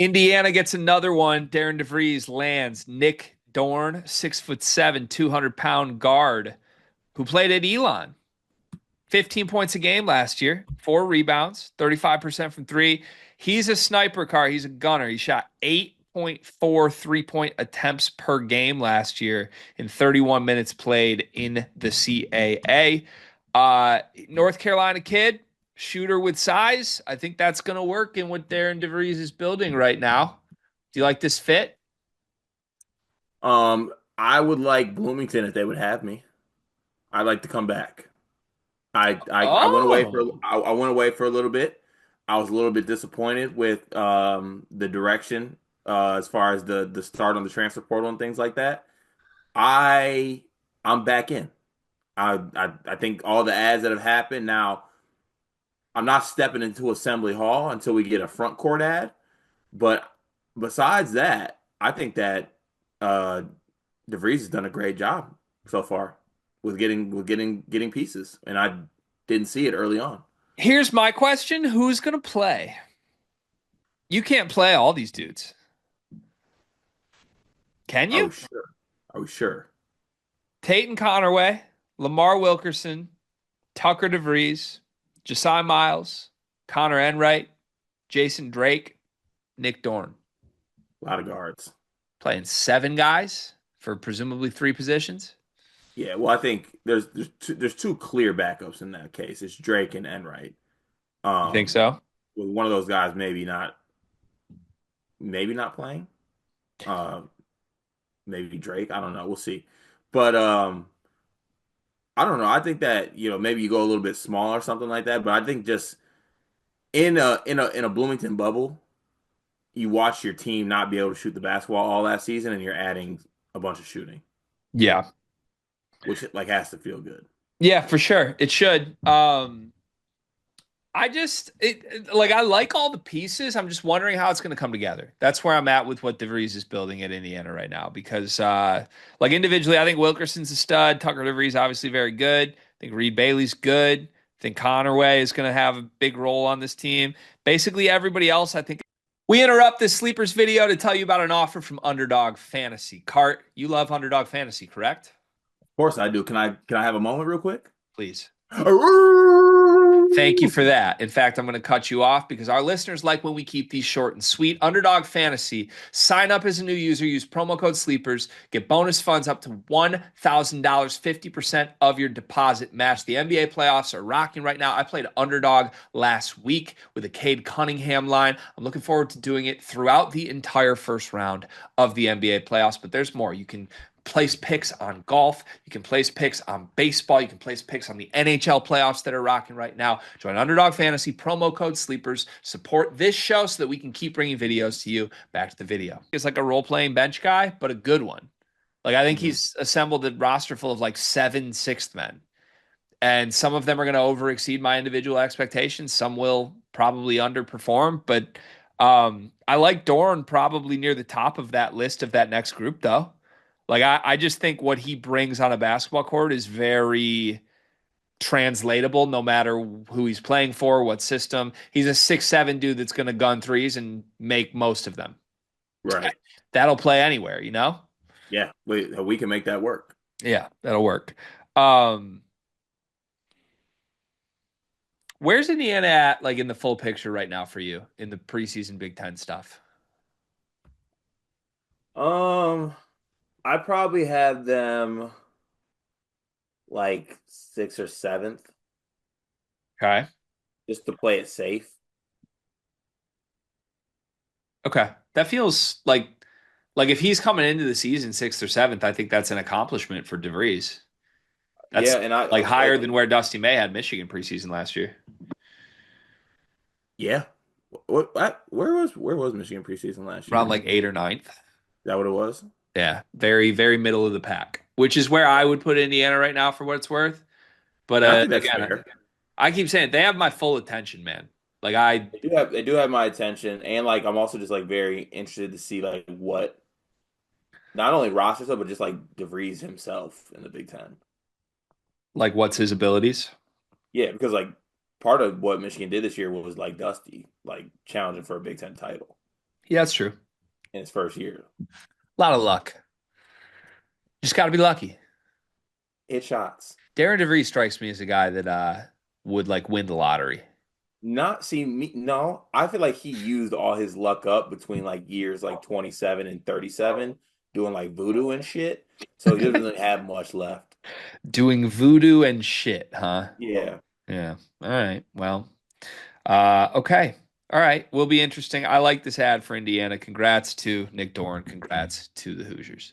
Indiana gets another one. Darren DeVries lands Nick Dorn, 6'7", 200-pound guard who played at Elon. 15 points a game last year, 4 rebounds, 35% from three. He's a sniper car. He's a gunner. He shot 8.4 3-point attempts per game last year in 31 minutes played in the CAA. North Carolina kid, shooter with size. I think that's going to work in what Darren DeVries is building right now. Do you like this fit? I would like Bloomington if they would have me. I'd like to come back. I went away for Oh, I went away for a little bit. I was a little bit disappointed with the direction as far as the start on the transfer portal and things like that. I I'm back in. I think all the ads that have happened now. I'm not stepping into Assembly Hall until we get a front court ad. But besides that, I think that uh, DeVries has done a great job so far with getting pieces, and I didn't see it early on. here's my question. Who's going to play? You can't play all these dudes. Can Are you? we sure? Are we sure? Tate and Connerway, Lamar Wilkerson, Tucker DeVries, Josiah Miles, Connor Enright, Jason Drake, Nick Dorn. A lot of guards. Playing 7 guys for presumably 3 positions. Yeah, well, I think there's two clear backups in that case. It's Drake and Enright. You think Um, so? with one of those guys maybe not playing. Uh, maybe Drake. I don't know. We'll see. But I don't know. I think that maybe you go a little bit smaller or something like that. But I think just in a Bloomington bubble, you watch your team not be able to shoot the basketball all that season, and you're adding a bunch of shooting, Yeah. which like has to feel good. Yeah, for sure. It should. I just like I like all the pieces. I'm just wondering how it's going to come together. That's where I'm at with what DeVries is building at Indiana right now. Because like individually, I think Wilkerson's a stud. Tucker DeVries obviously very good. I think Reed Bailey's good. I think Connerway is going to have a big role on this team. Basically, everybody else, I think. We interrupt this sleepers video to tell you about an offer from Underdog Fantasy. Cart, you love Underdog Fantasy, correct? Of course, I do. Can I have a moment real quick? Please. Thank you for that. In fact, I'm going to cut you off because our listeners like when we keep these short and sweet. Underdog Fantasy. Sign up as a new user. Use promo code SLEEPERS. Get bonus funds up to $1,000, 50% of your deposit match. The NBA playoffs are rocking right now. I played Underdog last week with a Cade Cunningham line. I'm looking forward to doing it throughout the entire first round of the NBA playoffs, but there's more. You can place picks on golf. You can place picks on baseball. You can place picks on the NHL playoffs that are rocking right now. Join Underdog Fantasy, promo code SLEEPERS. Support this show so that we can keep bringing videos to you. Back to the video. It's like a role-playing bench guy, but a good one. Like I think Mhm. he's assembled a roster full of like 7 6th men. And some of them are going to over exceed my individual expectations. Some will probably underperform, but I like Dorn probably near the top of that list of that next group, though. Like I just think what he brings on a basketball court is very translatable no matter who he's playing for, what system. He's a 6'7" dude that's going to gun threes and make most of them. Right. That'll play anywhere, you know? Yeah. We can make that work. Yeah, that'll work. Um, where's Indiana at, like in the full picture right now for you in the preseason Big Ten stuff? Um, I probably have them like sixth or seventh, Okay. just to play it safe. Okay. That feels like if he's coming into the season 6th or 7th, I think that's an accomplishment for DeVries. Yeah, That's and I like higher than where Dusty May had Michigan preseason last year. yeah. Where was Michigan preseason last Around year? like 8th or 9th. Is that what it was? Yeah. Very, very middle of the pack, which is where I would put Indiana right now for what it's worth. But And I think that's again, fair. I keep saying it, they have my full attention, man. Like I They do have my attention, and like I'm also just like very interested to see like what not only roster stuff, but just like DeVries himself in the Big Ten. like what's his abilities? Yeah, because part of what Michigan did this year was like Dusty, like challenging for a Big Ten title. Yeah, that's true. in his first year. A lot of luck. Just got to be lucky. Hit shots. Darren DeVries strikes me as a guy that would like win the lottery. Not see me. No, I feel like he used all his luck up between like years like 27 and 37, doing like voodoo and shit. So he doesn't really have much left. Doing voodoo and shit, huh? Yeah. Yeah. All right. Well, okay. All right. Will be interesting. I like this ad for Indiana. Congrats to Nick Dorn. Congrats to the Hoosiers.